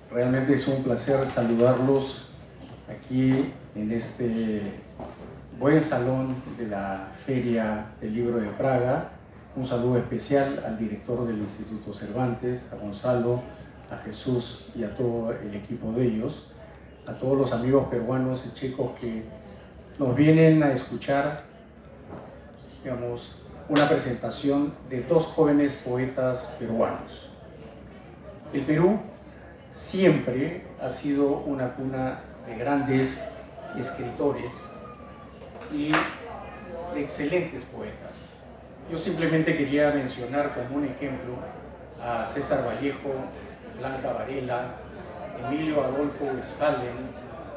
Realmente es un placer saludarlos aquí en este buen salón de la Feria del Libro de Praga. Un saludo especial al director del Instituto Cervantes, a Gonzalo, a Jesús y a todo el equipo de ellos, a todos los amigos peruanos y chicos que nos vienen a escuchar, digamos, una presentación de dos jóvenes poetas peruanos. El Perú siempre ha sido una cuna de grandes escritores y de excelentes poetas. Yo simplemente quería mencionar como un ejemplo a César Vallejo, Blanca Varela, Emilio Adolfo Westphalen,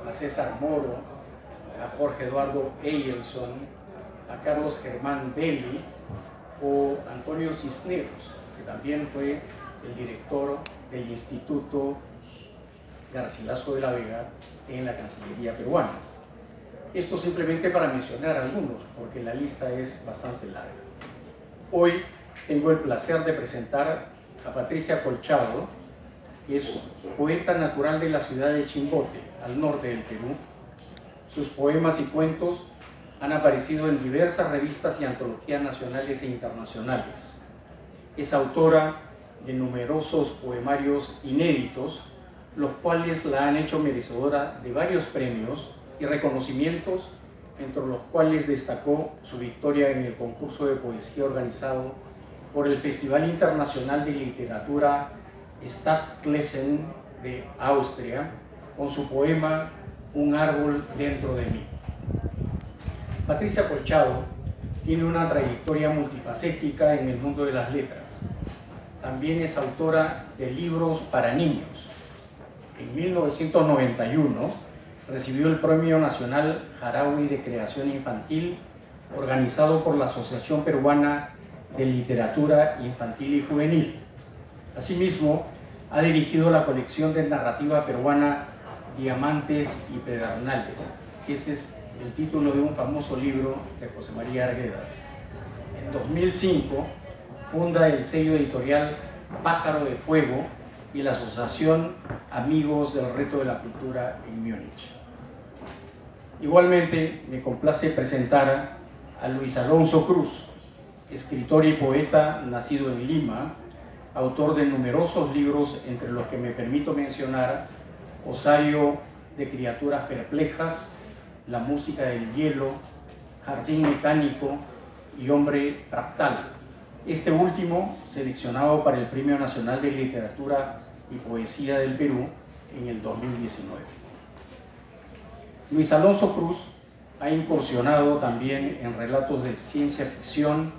a César Moro, a Jorge Eduardo Eyelson, a Carlos Germán Belli o Antonio Cisneros, que también fue el director del Instituto Garcilaso de la Vega en la Cancillería peruana. Esto simplemente para mencionar algunos, porque la lista es bastante larga. Hoy tengo el placer de presentar a Patricia Colchado, que es poeta natural de la ciudad de Chimbote, al norte del Perú. Sus poemas y cuentos han aparecido en diversas revistas y antologías nacionales e internacionales. Es autora de numerosos poemarios inéditos, los cuales la han hecho merecedora de varios premios y reconocimientos, entre los cuales destacó su victoria en el concurso de poesía organizado por el Festival Internacional de Literatura Stadtklesen de Austria, con su poema Un árbol dentro de mí. Patricia Colchado tiene una trayectoria multifacética en el mundo de las letras. También es autora de libros para niños. En 1991 recibió el Premio Nacional Jaraui de Creación Infantil, organizado por la Asociación Peruana de Literatura Infantil y Juvenil. Asimismo, ha dirigido la colección de narrativa peruana Diamantes y Pedernales. Este es el título de un famoso libro de José María Arguedas. En 2005 funda el sello editorial Pájaro de Fuego y la asociación Amigos del Reto de la Cultura en Múnich. Igualmente me complace presentar a Luis Alonso Cruz, escritor y poeta nacido en Lima, autor de numerosos libros, entre los que me permito mencionar Osario de Criaturas Perplejas, La Música del Hielo, Jardín Mecánico y Hombre Fractal. Este último seleccionado para el Premio Nacional de Literatura y Poesía del Perú en el 2019. Luis Alonso Cruz ha incursionado también en relatos de ciencia ficción,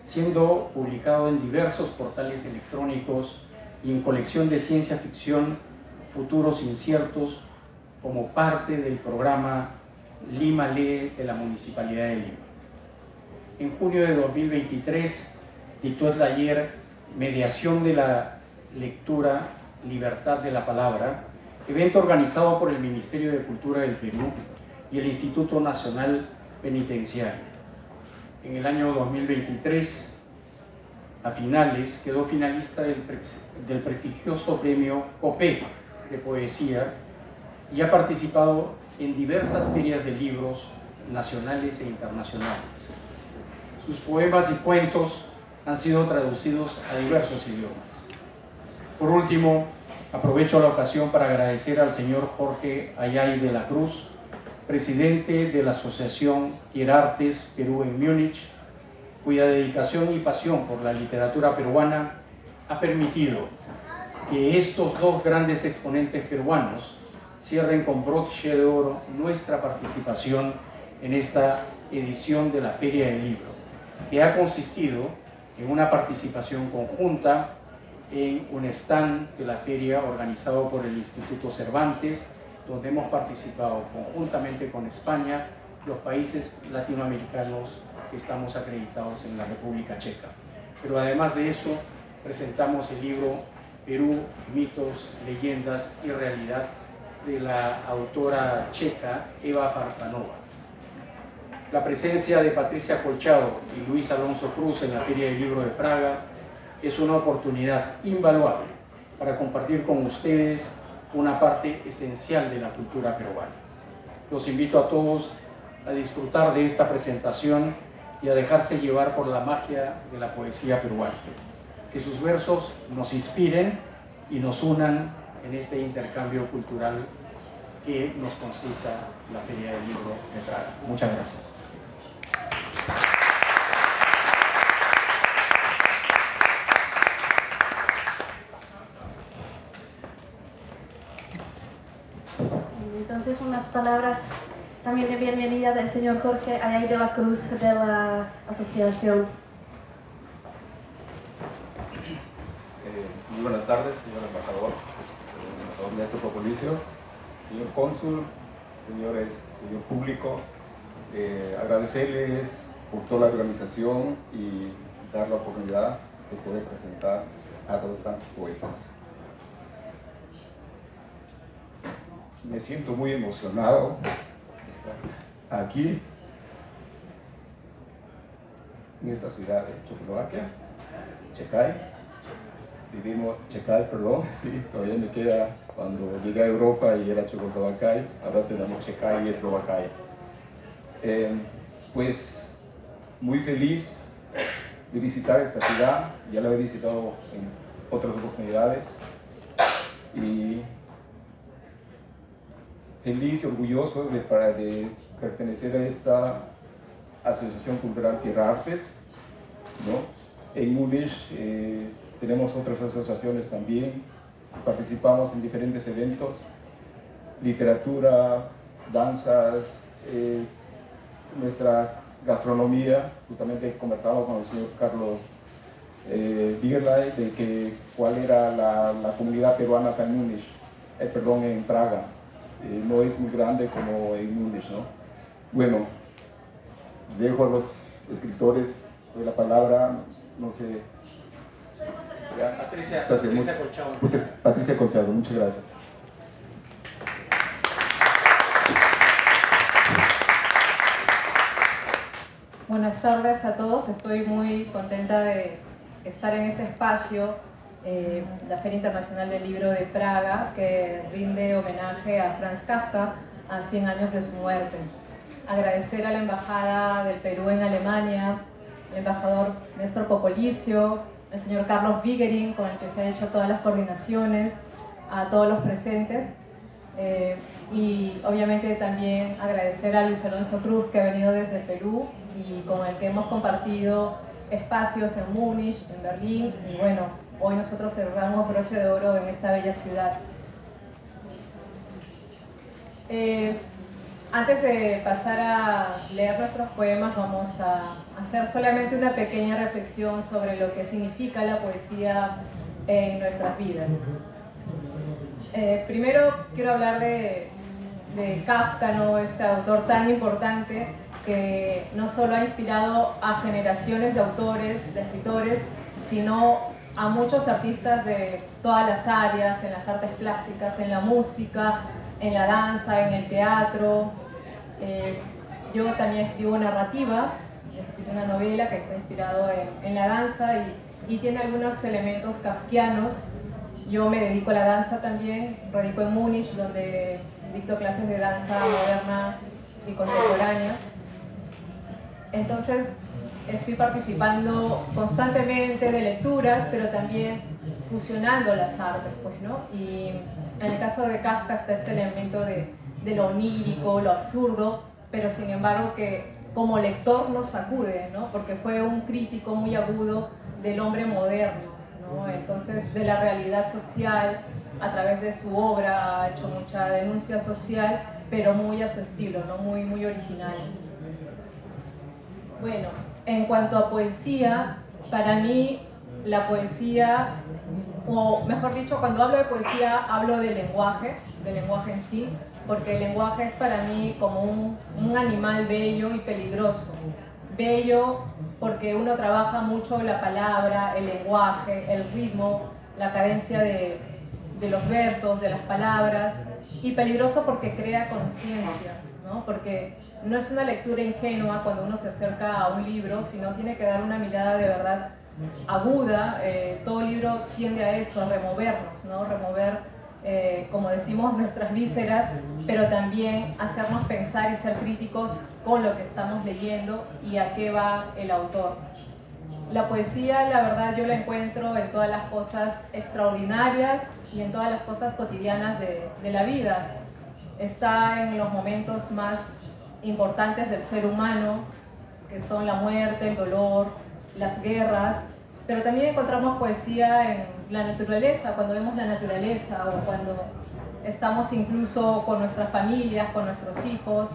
siendo publicado en diversos portales electrónicos y en colección de ciencia ficción Futuros Inciertos, como parte del programa Lima Lee de la Municipalidad de Lima. En junio de 2023 dictó el taller Mediación de la Lectura, Libertad de la Palabra, evento organizado por el Ministerio de Cultura del Perú y el Instituto Nacional Penitenciario. En el año 2023, a finales, quedó finalista del prestigioso premio COPE de poesía y ha participado en diversas ferias de libros nacionales e internacionales. Sus poemas y cuentos han sido traducidos a diversos idiomas. Por último, aprovecho la ocasión para agradecer al señor Jorge Ayay de la Cruz, presidente de la Asociación Tierartes Perú en Múnich, cuya dedicación y pasión por la literatura peruana ha permitido que estos dos grandes exponentes peruanos cierren con broche de oro nuestra participación en esta edición de la Feria del Libro, que ha consistido en una participación conjunta en un stand de la feria organizado por el Instituto Cervantes, donde hemos participado conjuntamente con España, los países latinoamericanos que estamos acreditados en la República Checa. Pero además de eso, presentamos el libro Perú, mitos, leyendas y realidad, de la autora checa Eva Farkanova. La presencia de Patricia Colchado y Luis Alonso Cruz en la Feria del Libro de Praga es una oportunidad invaluable para compartir con ustedes una parte esencial de la cultura peruana. Los invito a todos a disfrutar de esta presentación y a dejarse llevar por la magia de la poesía peruana. Que sus versos nos inspiren y nos unan en este intercambio cultural que nos concita la Feria del Libro de Praga. Muchas gracias. Entonces, unas palabras también de bienvenida del señor Jorge Ayay de la Cruz de la asociación. Muy buenas tardes, señor embajador Néstor Popolicio, señor cónsul, señor público, agradecerles por toda la organización y dar la oportunidad de poder presentar a tantos poetas. Me siento muy emocionado de estar aquí, en esta ciudad de Checoslovaquia, Checay, perdón, sí, todavía me queda cuando llegué a Europa y era Checoslovaquia, ahora tenemos Checay y Eslovaquia. Pues muy feliz de visitar esta ciudad, ya la he visitado en otras oportunidades y feliz y orgulloso de pertenecer a esta Asociación Cultural Tierra Artes, ¿no? En Múnich tenemos otras asociaciones también, participamos en diferentes eventos, literatura, danzas, nuestra gastronomía. Justamente conversaba con el señor Carlos Bierlay de cuál era la comunidad peruana acá en Múnich, en Praga. No es muy grande como en Múnich, ¿no? Bueno, dejo a los escritores de la palabra, no sé. Patricia Colchado, muchas gracias. Buenas tardes a todos, estoy muy contenta de estar en este espacio, la Feria Internacional del Libro de Praga, que rinde homenaje a Franz Kafka a 100 años de su muerte. Agradecer a la Embajada del Perú en Alemania, el embajador Néstor Popolicio, el señor Carlos Bigering, con el que se han hecho todas las coordinaciones, a todos los presentes, y obviamente también agradecer a Luis Alonso Cruz, que ha venido desde Perú y con el que hemos compartido espacios en Múnich, en Berlín, y bueno, hoy nosotros cerramos broche de oro en esta bella ciudad. Antes de pasar a leer nuestros poemas, vamos a hacer solamente una pequeña reflexión sobre lo que significa la poesía en nuestras vidas. Primero quiero hablar de Kafka, ¿no? Este autor tan importante que no solo ha inspirado a generaciones de autores, de escritores, sino a muchos artistas de todas las áreas, en las artes plásticas, en la música, en la danza, en el teatro. Yo también escribo narrativa, he escrito una novela que está inspirado en la danza y tiene algunos elementos kafkianos. Yo me dedico a la danza también, radico en Múnich, donde dicto clases de danza moderna y contemporánea. Entonces estoy participando constantemente de lecturas, pero también fusionando las artes, pues, ¿no? Y en el caso de Kafka está este elemento de lo onírico, lo absurdo, pero sin embargo que como lector nos sacude, ¿no? Porque fue un crítico muy agudo del hombre moderno, ¿no? Entonces, de la realidad social, a través de su obra ha hecho mucha denuncia social, pero muy a su estilo, ¿no? Muy, muy original. Bueno, en cuanto a poesía, para mí la poesía, o mejor dicho, cuando hablo de poesía hablo del lenguaje en sí, porque el lenguaje es para mí como un animal bello y peligroso. Bello porque uno trabaja mucho la palabra, el lenguaje, el ritmo, la cadencia de los versos, de las palabras, y peligroso porque crea conciencia, ¿no? Porque no es una lectura ingenua cuando uno se acerca a un libro, sino tiene que dar una mirada de verdad aguda. Todo libro tiende a eso, a removernos, ¿no? Remover, como decimos, nuestras vísceras, pero también hacernos pensar y ser críticos con lo que estamos leyendo y a qué va el autor. La poesía, la verdad, yo la encuentro en todas las cosas extraordinarias y en todas las cosas cotidianas de la vida. Está en los momentos más importantes del ser humano, que son la muerte, el dolor, las guerras, pero también encontramos poesía en la naturaleza, cuando vemos la naturaleza o cuando estamos incluso con nuestras familias, con nuestros hijos.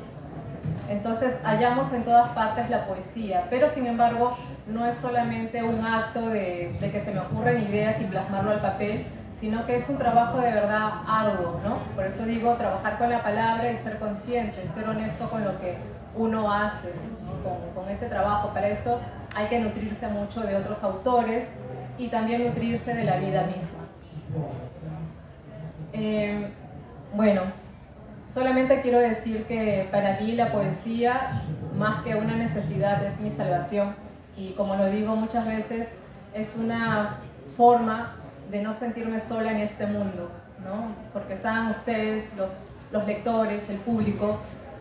Entonces hallamos en todas partes la poesía, pero sin embargo no es solamente un acto de que se me ocurren ideas y plasmarlo al papel, sino que es un trabajo de verdad arduo, ¿no? Por eso digo, trabajar con la palabra y ser consciente, ser honesto con lo que uno hace, ¿no? con ese trabajo. Para eso hay que nutrirse mucho de otros autores y también nutrirse de la vida misma. Bueno, solamente quiero decir que para mí la poesía, más que una necesidad, es mi salvación. Y como lo digo muchas veces, es una forma de no sentirme sola en este mundo, ¿no? Porque están ustedes, los lectores, el público,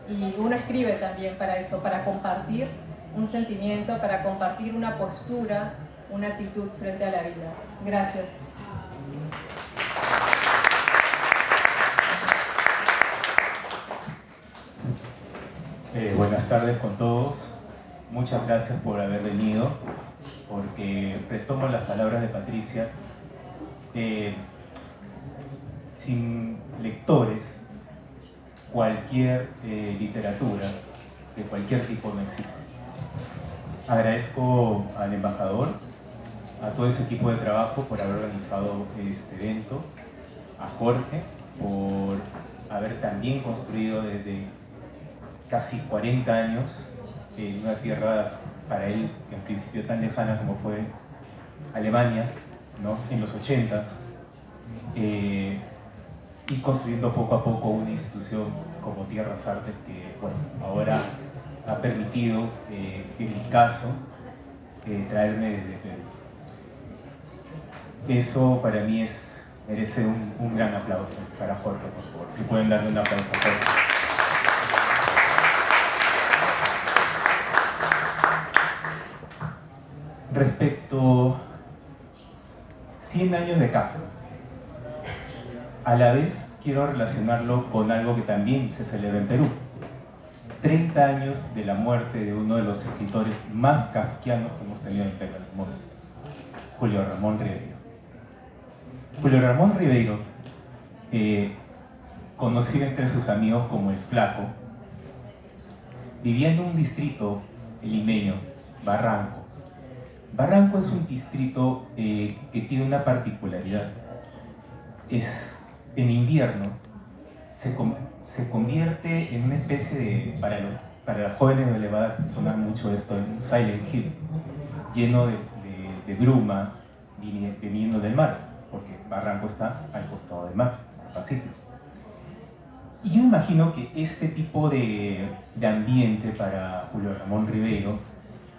y uno escribe también para eso, para compartir un sentimiento, para compartir una postura, una actitud frente a la vida. Gracias. Buenas tardes con todos. Muchas gracias por haber venido, porque retomo las palabras de Patricia. Sin lectores, cualquier literatura de cualquier tipo no existe. Agradezco al embajador, a todo ese equipo de trabajo por haber organizado este evento, a Jorge por haber también construido desde casi 40 años en una tierra para él, que en principio tan lejana como fue Alemania, ¿no? En los 80s, y construyendo poco a poco una institución como Tierras Artes que, bueno, ahora ha permitido, en mi caso, traerme desde Perú. Eso para mí merece un gran aplauso para Jorge, por favor. Si pueden darle un aplauso a Jorge. Respecto 100 años de CAFRO, a la vez quiero relacionarlo con algo que también se celebra en Perú. 30 años de la muerte de uno de los escritores más kafkianos que hemos tenido en Perú en el momento, Julio Ramón Ribeiro. Julio Ramón Ribeiro, conocido entre sus amigos como el Flaco, vivía en un distrito limeño, Barranco. Barranco es un distrito que tiene una particularidad. En invierno se convierte en una especie de, para los jóvenes me le va a sonar mucho esto, en un Silent Hill, lleno de bruma viniendo del mar, porque Barranco está al costado del mar, Pacífico. Y yo imagino que este tipo de ambiente para Julio Ramón Ribeiro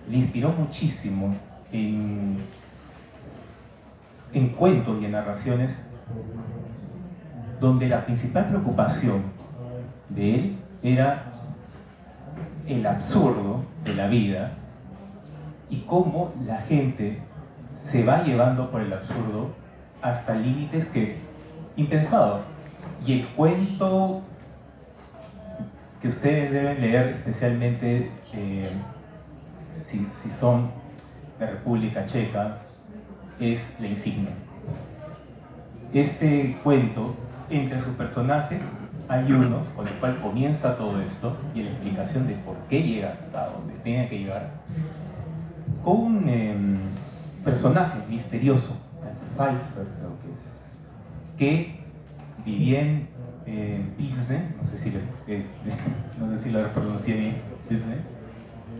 le inspiró muchísimo en cuentos y en narraciones donde la principal preocupación de él era el absurdo de la vida y cómo la gente se va llevando por el absurdo hasta límites impensados. Y el cuento que ustedes deben leer, especialmente si son de República Checa, es La Insignia. Este cuento, entre sus personajes, hay uno con el cual comienza todo esto y la explicación de por qué llega hasta donde tenga que llegar, con un personaje misterioso, Pfeiffer creo que es, que vivía en Pilsen, no sé si lo pronuncié bien, Pilsen,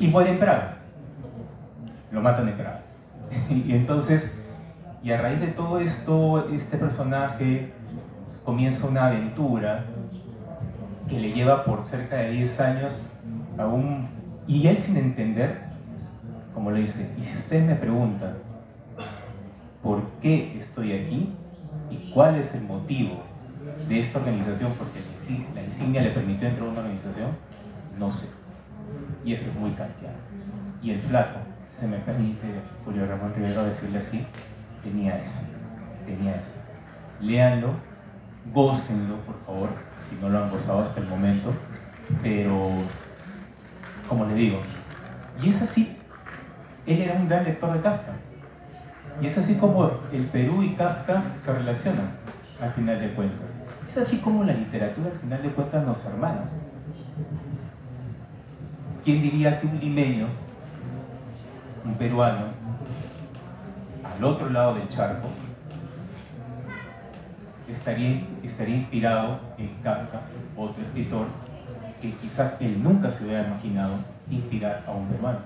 y muere en Praga. Lo matan en Praga. Y a raíz de todo esto, este personaje comienza una aventura que le lleva por cerca de 10 años y él sin entender, como le dice, y si ustedes me preguntan por qué estoy aquí y cuál es el motivo de esta organización, porque la insignia le permitió entrar a una organización, no sé. Y eso es muy kantiano. Y el flaco, si se me permite, Julio Ramón Rivero, decirle así, tenía eso. Léanlo, gócenlo, por favor, si no lo han gozado hasta el momento, pero, como le digo, y es así, él era un gran lector de Kafka, y es así como el Perú y Kafka se relacionan, al final de cuentas. Es así como la literatura, al final de cuentas, nos hermana. ¿Quién diría que un limeño, un peruano, al otro lado del charco, estaría inspirado en Kafka, otro escritor que quizás él nunca se hubiera imaginado inspirar a un peruano?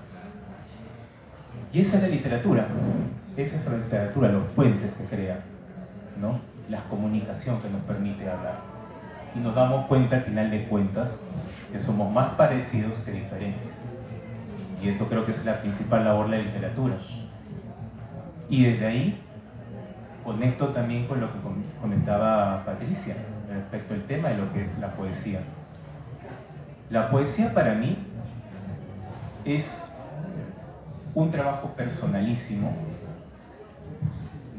Y esa es la literatura, los puentes que crea, ¿no? La comunicación que nos permite hablar. Y nos damos cuenta al final de cuentas que somos más parecidos que diferentes. Y eso creo que es la principal labor de la literatura. Y desde ahí conecto también con lo que comentaba Patricia respecto al tema de lo que es la poesía. La poesía para mí es un trabajo personalísimo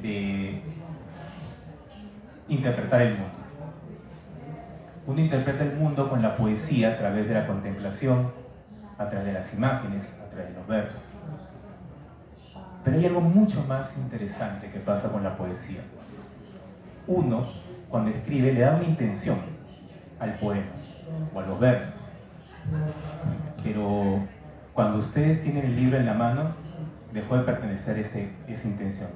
de interpretar el mundo. Uno interpreta el mundo con la poesía a través de la contemplación, a través de las imágenes, a través de los versos. Pero hay algo mucho más interesante que pasa con la poesía. Uno, cuando escribe, le da una intención al poema o a los versos. Pero cuando ustedes tienen el libro en la mano, dejó de pertenecer esa intención.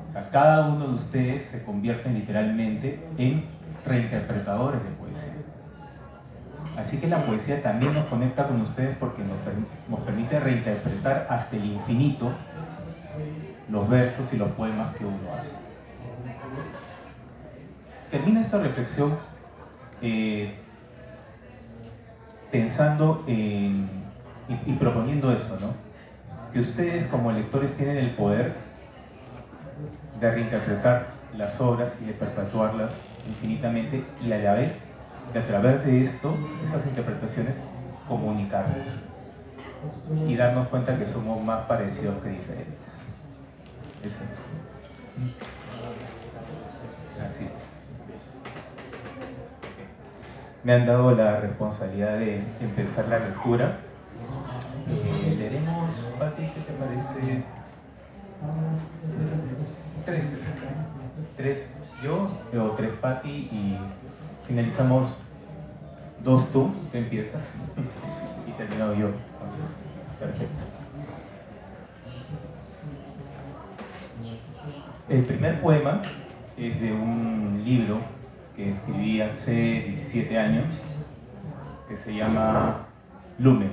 O sea, cada uno de ustedes se convierte literalmente en reinterpretadores de poesía. Así que la poesía también nos conecta con ustedes porque nos permite reinterpretar hasta el infinito los versos y los poemas que uno hace. Termino esta reflexión pensando y proponiendo eso, ¿no? Que ustedes como lectores tienen el poder de reinterpretar las obras y de perpetuarlas infinitamente, y a la vez de, a través de esto, esas interpretaciones, comunicarlas y darnos cuenta que somos más parecidos que diferentes. Eso es. Así es. Me han dado la responsabilidad de empezar la lectura. Leeremos, Pati, ¿qué te parece? Tres yo, o tres Pati, y finalizamos dos tú empiezas y terminado yo. Perfecto. El primer poema es de un libro que escribí hace 17 años, que se llama Lumen.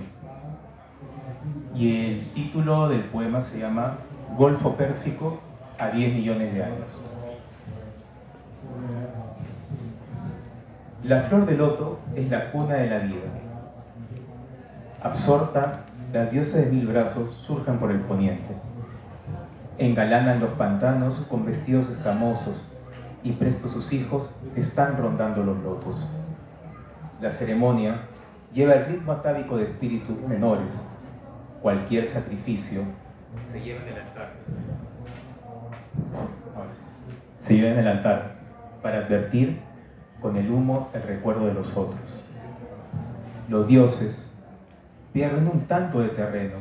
Y el título del poema se llama Golfo Pérsico a 10 millones de años. La flor de loto es la cuna de la vida. Absorta, las diosas de 1000 brazos surgen por el poniente. Engalanan los pantanos con vestidos escamosos y presto sus hijos están rondando los lotos. La ceremonia lleva el ritmo atávico de espíritus menores. Cualquier sacrificio se lleva en el altar. Se lleva en el altar para advertir con el humo el recuerdo de los otros. Los dioses pierden un tanto de terreno,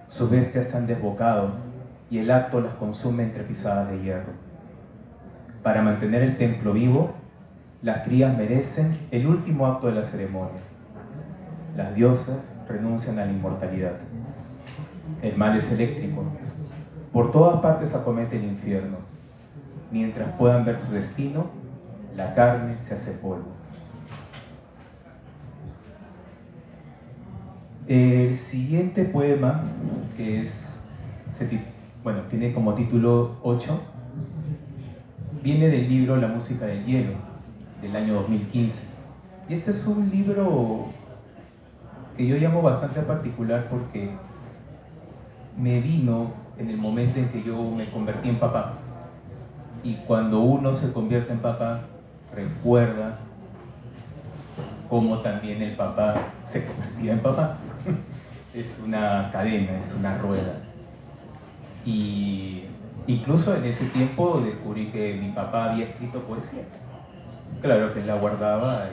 sus bestias se han desbocado y el acto las consume entre pisadas de hierro. Para mantener el templo vivo, las crías merecen el último acto de la ceremonia. Las diosas renuncian a la inmortalidad. El mal es eléctrico. Por todas partes acomete el infierno. Mientras puedan ver su destino, la carne se hace polvo. El siguiente poema, que tiene como título 8, viene del libro La música del hielo, del año 2015. Y este es un libro que yo llamo bastante particular porque me vino en el momento en que yo me convertí en papá. Y cuando uno se convierte en papá, recuerda cómo también el papá se convertía en papá. Es una cadena, es una rueda. Y incluso en ese tiempo descubrí que mi papá había escrito poesía. Claro que él la guardaba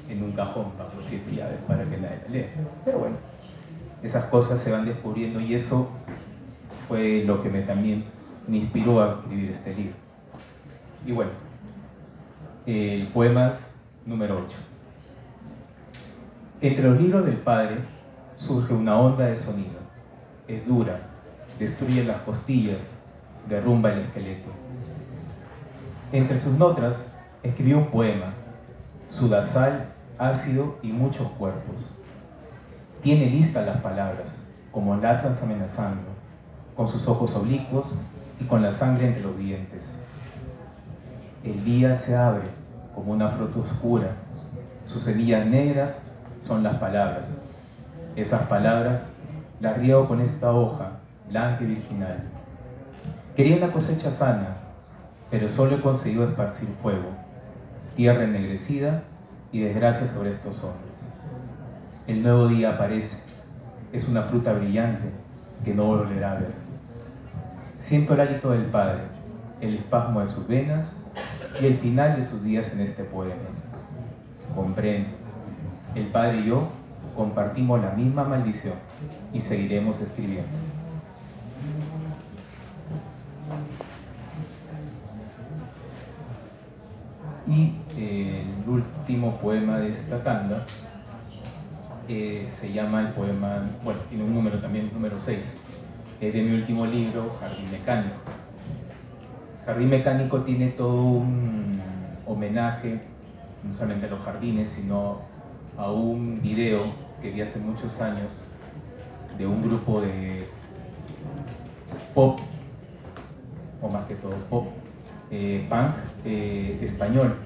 en un cajón bajo 7 llaves para que nadie la lea. Pero bueno, esas cosas se van descubriendo y eso fue lo que también me inspiró a escribir este libro. Y bueno, el poema es número 8. Entre los libros del padre surge una onda de sonido. Es dura, destruye las costillas, derrumba el esqueleto. Entre sus notas escribió un poema, sudazal, ácido y muchos cuerpos. Tiene listas las palabras, como lazas amenazando, con sus ojos oblicuos y con la sangre entre los dientes. El día se abre como una fruta oscura. Sus semillas negras son las palabras. Esas palabras las riego con esta hoja, blanca y virginal. Quería una cosecha sana, pero solo he conseguido esparcir fuego, tierra ennegrecida y desgracia sobre estos hombres. El nuevo día aparece. Es una fruta brillante que no volverá a ver. Siento el hálito del Padre, el espasmo de sus venas y el final de sus días en este poema. Comprendo. El Padre y yo compartimos la misma maldición y seguiremos escribiendo. Y el último poema de esta tanda se llama el poema, bueno, tiene un número también, número 6, es de mi último libro, Jardín Mecánico. Jardín Mecánico tiene todo un homenaje, no solamente a los jardines, sino a un video que vi hace muchos años de un grupo de pop, o más que todo pop, punk español,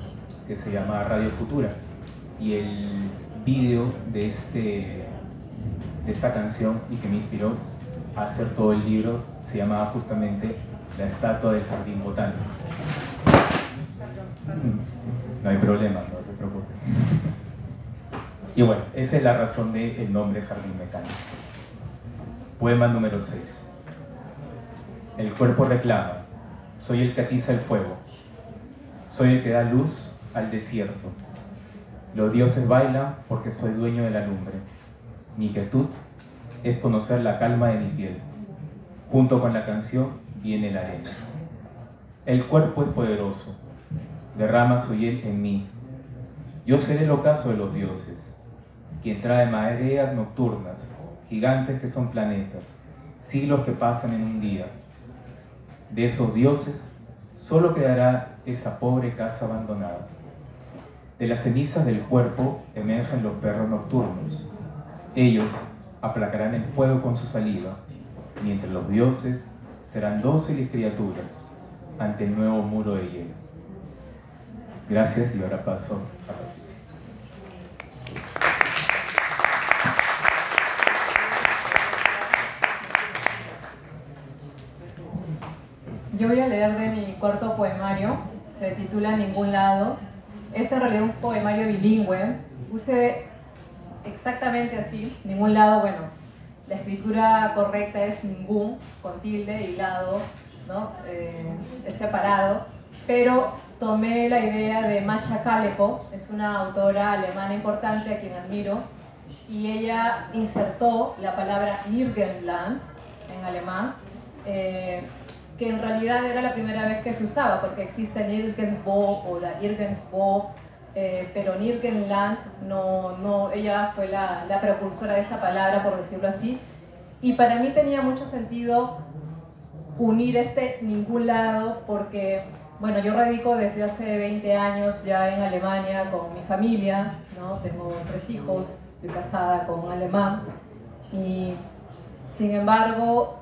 que se llama Radio Futura. Y el video de esta canción y que me inspiró a hacer todo el libro se llamaba justamente La estatua del jardín botánico. No hay problema, no se preocupe. Y bueno, esa es la razón del nombre Jardín Mecánico. Poema número 6. El cuerpo reclama, soy el que atiza el fuego, soy el que da luz al desierto. Los dioses bailan porque soy dueño de la lumbre. Mi quietud es conocer la calma de mi piel. Junto con la canción viene la arena. El cuerpo es poderoso, derrama su hiel en mí. Yo seré el ocaso de los dioses, quien trae mareas nocturnas, gigantes que son planetas, siglos que pasan en un día. De esos dioses solo quedará esa pobre casa abandonada. De las cenizas del cuerpo emergen los perros nocturnos. Ellos aplacarán el fuego con su saliva, mientras los dioses serán dóciles criaturas ante el nuevo muro de hielo. Gracias y ahora paso a Patricia. Yo voy a leer de mi cuarto poemario, se titula Ningún lado. Es en realidad un poemario bilingüe. Puse exactamente así, ningún lado, bueno, la escritura correcta es ningún, con tilde y lado, ¿no? Es separado, pero tomé la idea de Masha Kaleko, es una autora alemana importante a quien admiro, y ella insertó la palabra Nirgendland en alemán, que en realidad era la primera vez que se usaba, porque existe Nirgendwo o la Nirgendswo, pero Nirgendland no, ella fue la precursora de esa palabra, por decirlo así, y para mí tenía mucho sentido unir este ningún lado, porque, bueno, yo radico desde hace 20 años ya en Alemania con mi familia, ¿no? Tengo 3 hijos, estoy casada con un alemán, y sin embargo,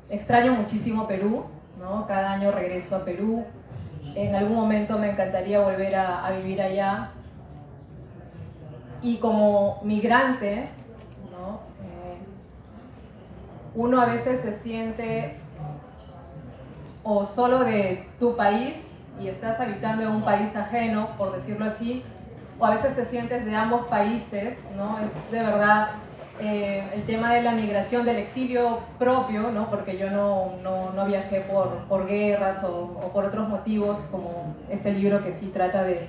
extraño muchísimo Perú, ¿no? Cada año regreso a Perú. En algún momento me encantaría volver a vivir allá. Y como migrante, ¿no? Uno a veces se siente o solo de tu país y estás habitando en un país ajeno, por decirlo así, o a veces te sientes de ambos países, ¿no? Es de verdad el tema de la migración, del exilio propio, ¿no? Porque yo no viajé por guerras o por otros motivos, como este libro que sí trata de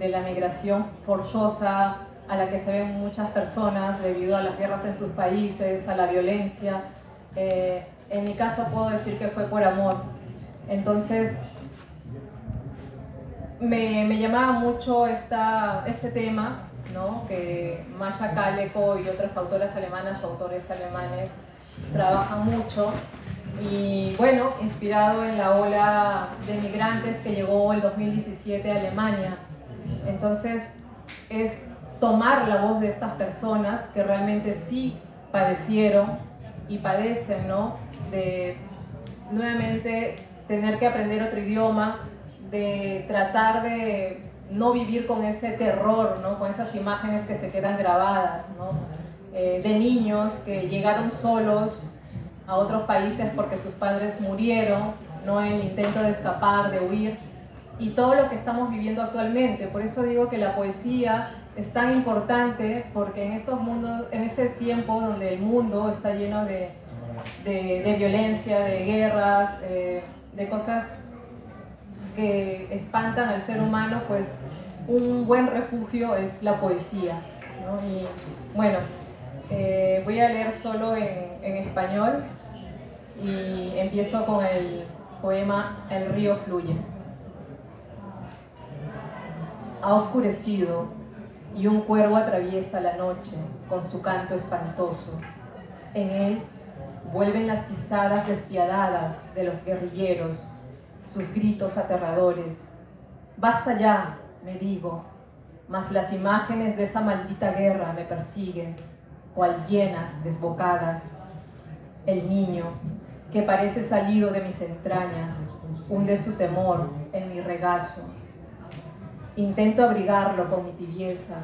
la migración forzosa a la que se ven muchas personas debido a las guerras en sus países, a la violencia. En mi caso puedo decir que fue por amor. Entonces me llamaba mucho este tema, ¿no? Que Masha Kaleko y otras autoras alemanas o autores alemanes trabajan mucho. Y bueno, inspirado en la ola de migrantes que llegó el 2017 a Alemania. Entonces es tomar la voz de estas personas que realmente sí padecieron y padecen, ¿no? De nuevamente tener que aprender otro idioma, de tratar de no vivir con ese terror, ¿no? Con esas imágenes que se quedan grabadas, ¿no? De niños que llegaron solos a otros países porque sus padres murieron, ¿no? En el intento de escapar, de huir, y todo lo que estamos viviendo actualmente. Por eso digo que la poesía es tan importante, porque en estos mundos, en este tiempo donde el mundo está lleno de violencia, de guerras, de cosas que espantan al ser humano, pues un buen refugio es la poesía, ¿no? Y bueno, voy a leer solo en español y empiezo con el poema El río fluye. Ha oscurecido y un cuervo atraviesa la noche con su canto espantoso. En él vuelven las pisadas despiadadas de los guerrilleros, sus gritos aterradores. Basta ya, me digo, mas las imágenes de esa maldita guerra me persiguen, cual hienas desbocadas. El niño, que parece salido de mis entrañas, hunde su temor en mi regazo. Intento abrigarlo con mi tibieza,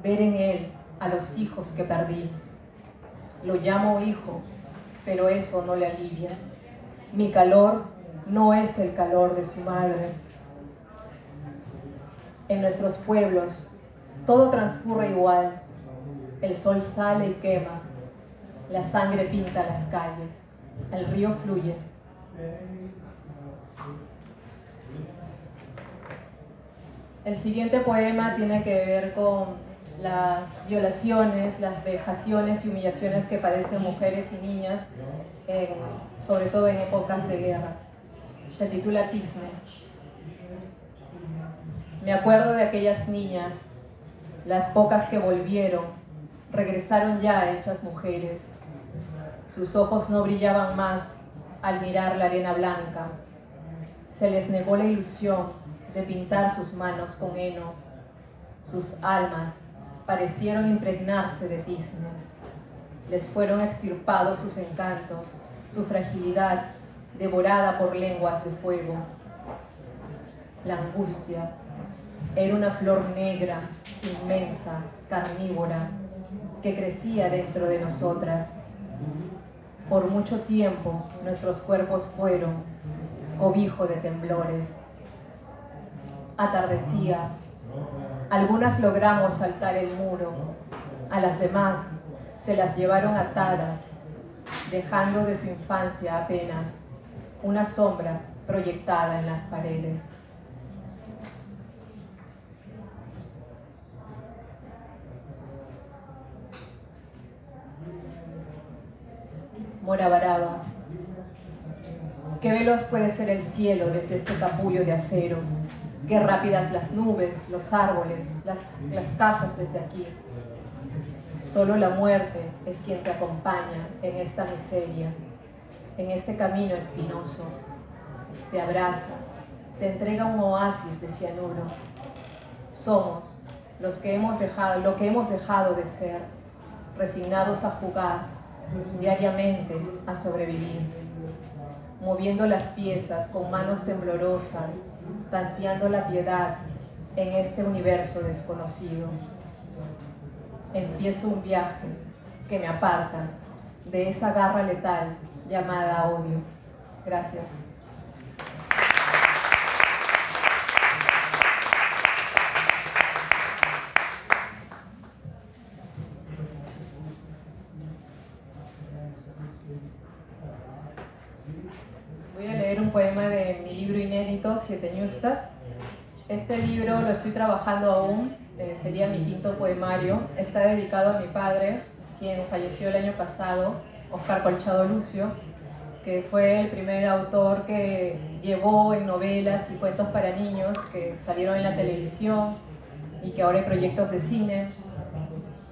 ver en él a los hijos que perdí. Lo llamo hijo, pero eso no le alivia. Mi calor no es el calor de su madre. En nuestros pueblos todo transcurre igual. El sol sale y quema, la sangre pinta las calles, el río fluye. El siguiente poema tiene que ver con las violaciones, las vejaciones y humillaciones que padecen mujeres y niñas, sobre todo en épocas de guerra. Se titula Tizne. Me acuerdo de aquellas niñas, las pocas que volvieron, regresaron ya hechas mujeres. Sus ojos no brillaban más al mirar la arena blanca. Se les negó la ilusión de pintar sus manos con heno. Sus almas parecieron impregnarse de tizne. Les fueron extirpados sus encantos, su fragilidad devorada por lenguas de fuego. La angustia era una flor negra, inmensa, carnívora, que crecía dentro de nosotras. Por mucho tiempo nuestros cuerpos fueron cobijo de temblores. Atardecía. Algunas logramos saltar el muro, a las demás se las llevaron atadas, dejando de su infancia apenas una sombra proyectada en las paredes. Mora Baraba. Qué veloz puede ser el cielo desde este capullo de acero. Qué rápidas las nubes, los árboles, las casas desde aquí. Solo la muerte es quien te acompaña en esta miseria, en este camino espinoso. Te abraza, te entrega un oasis de cianuro. Somos lo que hemos dejado de ser, resignados a jugar, diariamente a sobrevivir, moviendo las piezas con manos temblorosas, tanteando la piedad en este universo desconocido. Empiezo un viaje que me aparta de esa garra letal llamada odio. Gracias. Siete Ñustas. Este libro lo estoy trabajando aún, sería mi quinto poemario. Está dedicado a mi padre, quien falleció el año pasado, Oscar Colchado Lucio, que fue el primer autor que llevó en novelas y cuentos para niños que salieron en la televisión y que ahora hay proyectos de cine.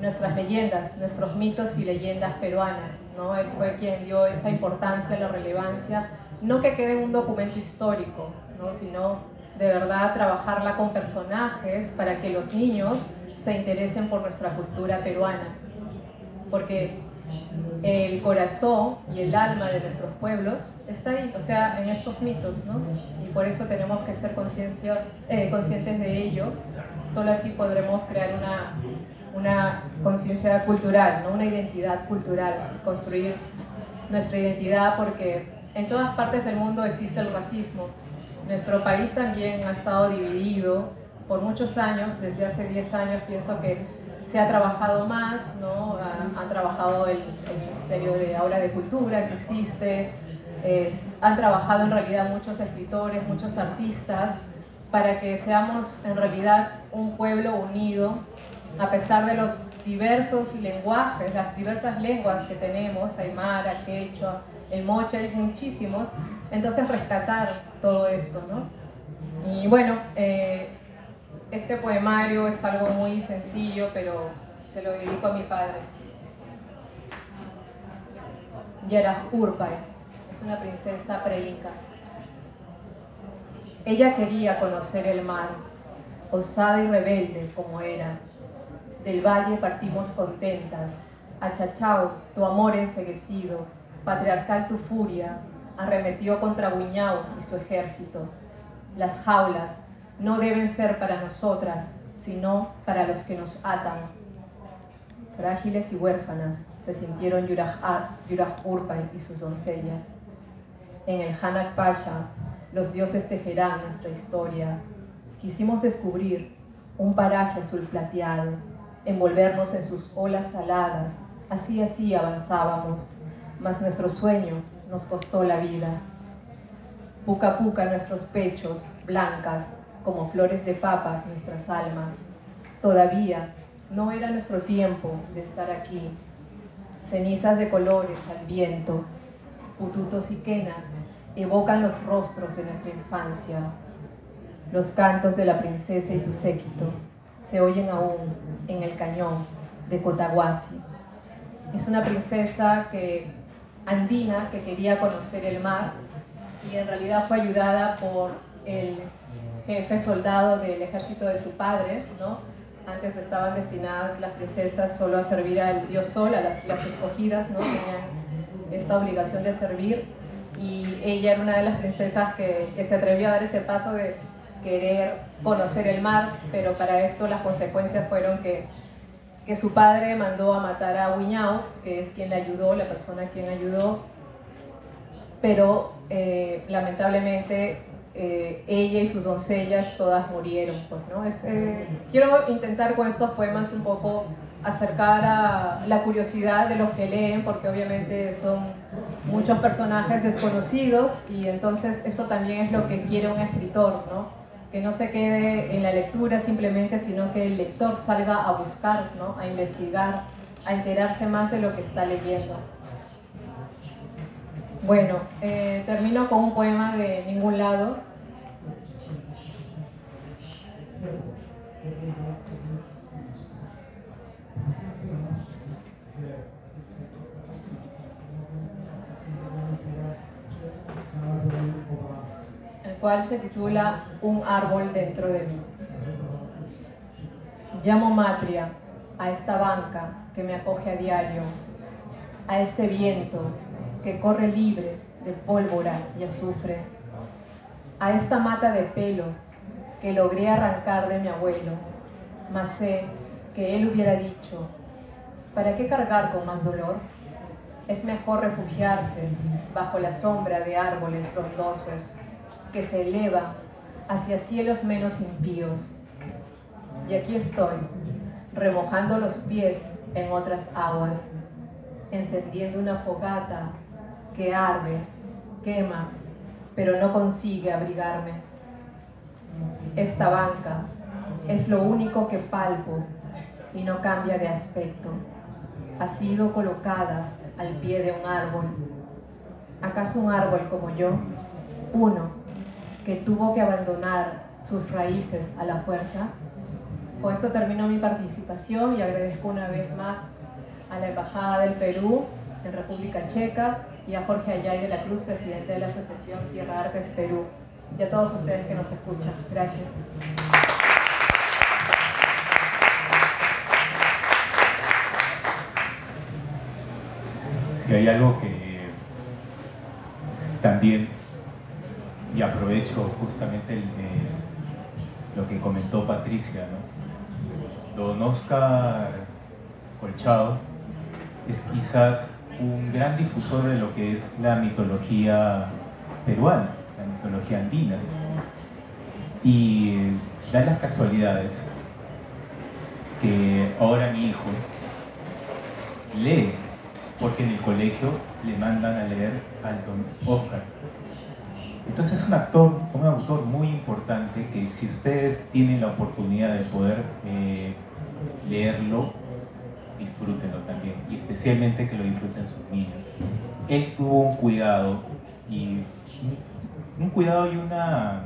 Nuestras leyendas, nuestros mitos y leyendas peruanas, ¿no? Él fue quien dio esa importancia, la relevancia, no que quede un documento histórico, ¿no? Sino de verdad trabajarla con personajes para que los niños se interesen por nuestra cultura peruana, porque el corazón y el alma de nuestros pueblos está ahí, o sea, en estos mitos, ¿no? Y por eso tenemos que ser conscientes de ello. Solo así podremos crear una conciencia cultural, ¿no? Una identidad cultural, construir nuestra identidad, porque en todas partes del mundo existe el racismo. Nuestro país también ha estado dividido por muchos años. Desde hace 10 años pienso que se ha trabajado más, ¿no? Han trabajado el Ministerio de Ahora de Cultura que existe, han trabajado en realidad muchos escritores, muchos artistas, para que seamos en realidad un pueblo unido, a pesar de los diversos lenguajes, las diversas lenguas que tenemos, aymara, quechua, el moche, hay muchísimos. Entonces rescatar todo esto, ¿no? Y bueno, este poemario es algo muy sencillo, pero se lo dedico a mi padre. Yaraj Urpay es una princesa preinca. Ella quería conocer el mar, osada y rebelde como era. Del valle partimos contentas, a Chachao, tu amor enceguecido, patriarcal tu furia, arremetió contra Buñao y su ejército. Las jaulas no deben ser para nosotras, sino para los que nos atan. Frágiles y huérfanas se sintieron Yaraj Urpay y sus doncellas. En el Hanak Pasha, los dioses tejerán nuestra historia. Quisimos descubrir un paraje azul plateado, envolvernos en sus olas saladas, así avanzábamos, mas nuestro sueño nos costó la vida. Puca puca nuestros pechos, blancas, como flores de papas nuestras almas. Todavía no era nuestro tiempo de estar aquí. Cenizas de colores al viento, pututos y quenas evocan los rostros de nuestra infancia. Los cantos de la princesa y su séquito se oyen aún en el cañón de Cotahuasi. Es una princesa andina que quería conocer el mar y en realidad fue ayudada por el jefe soldado del ejército de su padre, ¿no? Antes estaban destinadas las princesas solo a servir al dios Sol, a las escogidas, ¿no? Tenían esta obligación de servir, y ella era una de las princesas que se atrevió a dar ese paso de querer conocer el mar, pero para esto las consecuencias fueron que su padre mandó a matar a Buñao, que es quien la ayudó, la persona a quien ayudó, pero lamentablemente ella y sus doncellas todas murieron, pues, ¿no? Quiero intentar con estos poemas un poco acercar a la curiosidad de los que leen, porque obviamente son muchos personajes desconocidos, y entonces eso también es lo que quiere un escritor, ¿no? Que no se quede en la lectura simplemente, sino que el lector salga a buscar, ¿no? A investigar, a enterarse más de lo que está leyendo. Bueno, termino con un poema de Ningún Lado. El cual se titula Un árbol dentro de mí. Llamo matria a esta banca que me acoge a diario, a este viento que corre libre de pólvora y azufre, a esta mata de pelo que logré arrancar de mi abuelo, mas sé que él hubiera dicho: ¿para qué cargar con más dolor? Es mejor refugiarse bajo la sombra de árboles frondosos que se eleva hacia cielos menos impíos. Y aquí estoy, remojando los pies en otras aguas, encendiendo una fogata que arde, quema, pero no consigue abrigarme. Esta banca es lo único que palpo y no cambia de aspecto. Ha sido colocada al pie de un árbol. ¿Acaso un árbol como yo? Uno que tuvo que abandonar sus raíces a la fuerza. Con esto termino mi participación y agradezco una vez más a la Embajada del Perú en República Checa y a Jorge Ayay de la Cruz, presidente de la Asociación Tierra Artes Perú, y a todos ustedes que nos escuchan. Gracias. Si hay algo que también, y aprovecho justamente lo que comentó Patricia, ¿no? Don Oscar Colchado es quizás un gran difusor de lo que es la mitología peruana, la mitología andina, y dan las casualidades que ahora mi hijo lee, porque en el colegio le mandan a leer al don Oscar. Entonces es un autor muy importante que, si ustedes tienen la oportunidad de poder leerlo, disfrútenlo también, y especialmente que lo disfruten sus niños. Él tuvo un cuidado y una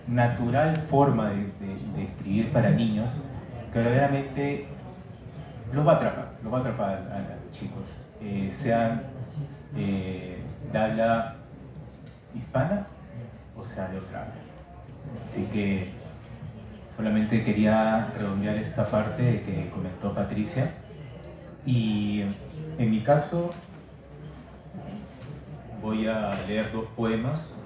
natural forma de escribir para niños que verdaderamente los va a atrapar a los chicos, sean de habla hispana o sea de otra habla. Así que solamente quería redondear esta parte que comentó Patricia. Y en mi caso voy a leer 2 poemas.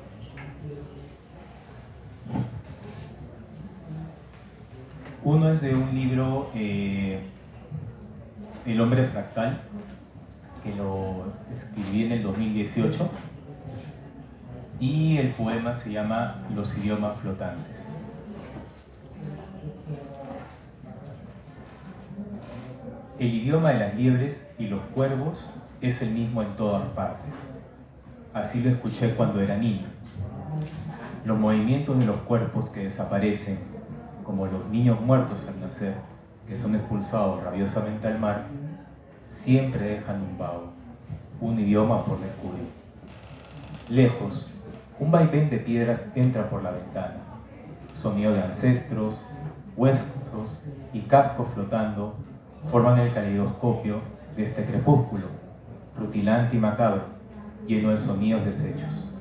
Uno es de un libro, El hombre fractal, que lo escribí en el 2018, y el poema se llama Los idiomas flotantes. El idioma de las liebres y los cuervos es el mismo en todas partes. Así lo escuché cuando era niño. Los movimientos de los cuerpos que desaparecen, como los niños muertos al nacer, que son expulsados rabiosamente al mar, siempre dejan un vaho, un idioma por descubrir. Lejos, un vaivén de piedras entra por la ventana. Sonido de ancestros, huesos y cascos flotando forman el caleidoscopio de este crepúsculo, rutilante y macabro, lleno de sonidos deshechos.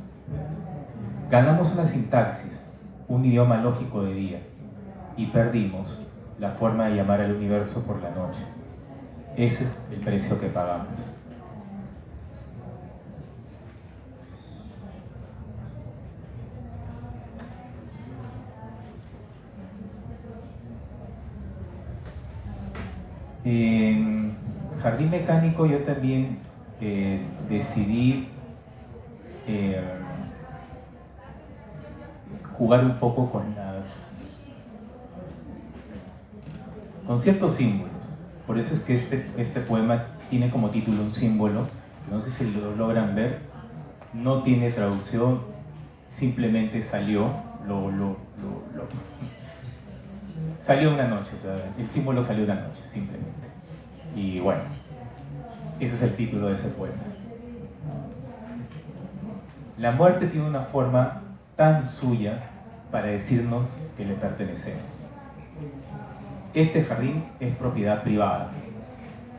Ganamos una sintaxis, un idioma lógico de día, y perdimos la forma de llamar al universo por la noche. Ese es el precio que pagamos. En Jardín Mecánico yo también decidí jugar un poco con ciertos símbolos. Por eso es que este poema tiene como título un símbolo, no sé si lo logran ver, no tiene traducción, simplemente salió, salió una noche, o sea, el símbolo salió una noche, simplemente. Y bueno, ese es el título de ese poema. La muerte tiene una forma tan suya para decirnos que le pertenecemos. Este jardín es propiedad privada.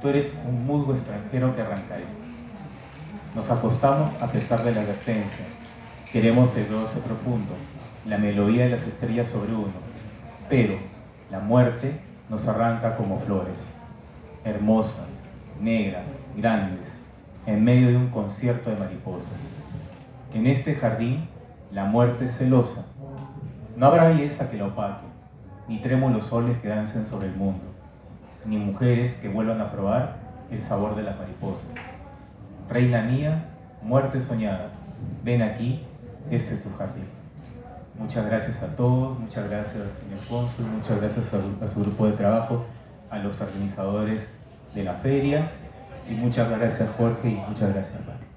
Tú eres un musgo extranjero que arrancaré. Nos acostamos a pesar de la advertencia. Queremos el roce profundo, la melodía de las estrellas sobre uno. Pero la muerte nos arranca como flores, hermosas, negras, grandes, en medio de un concierto de mariposas. En este jardín, la muerte es celosa. No habrá belleza que la opaque, ni trémulos soles que dancen sobre el mundo, ni mujeres que vuelvan a probar el sabor de las mariposas. Reina mía, muerte soñada, ven aquí, este es tu jardín. Muchas gracias a todos, muchas gracias señor cónsul, muchas gracias a su grupo de trabajo, a los organizadores de la feria, y muchas gracias Jorge y muchas gracias Pati.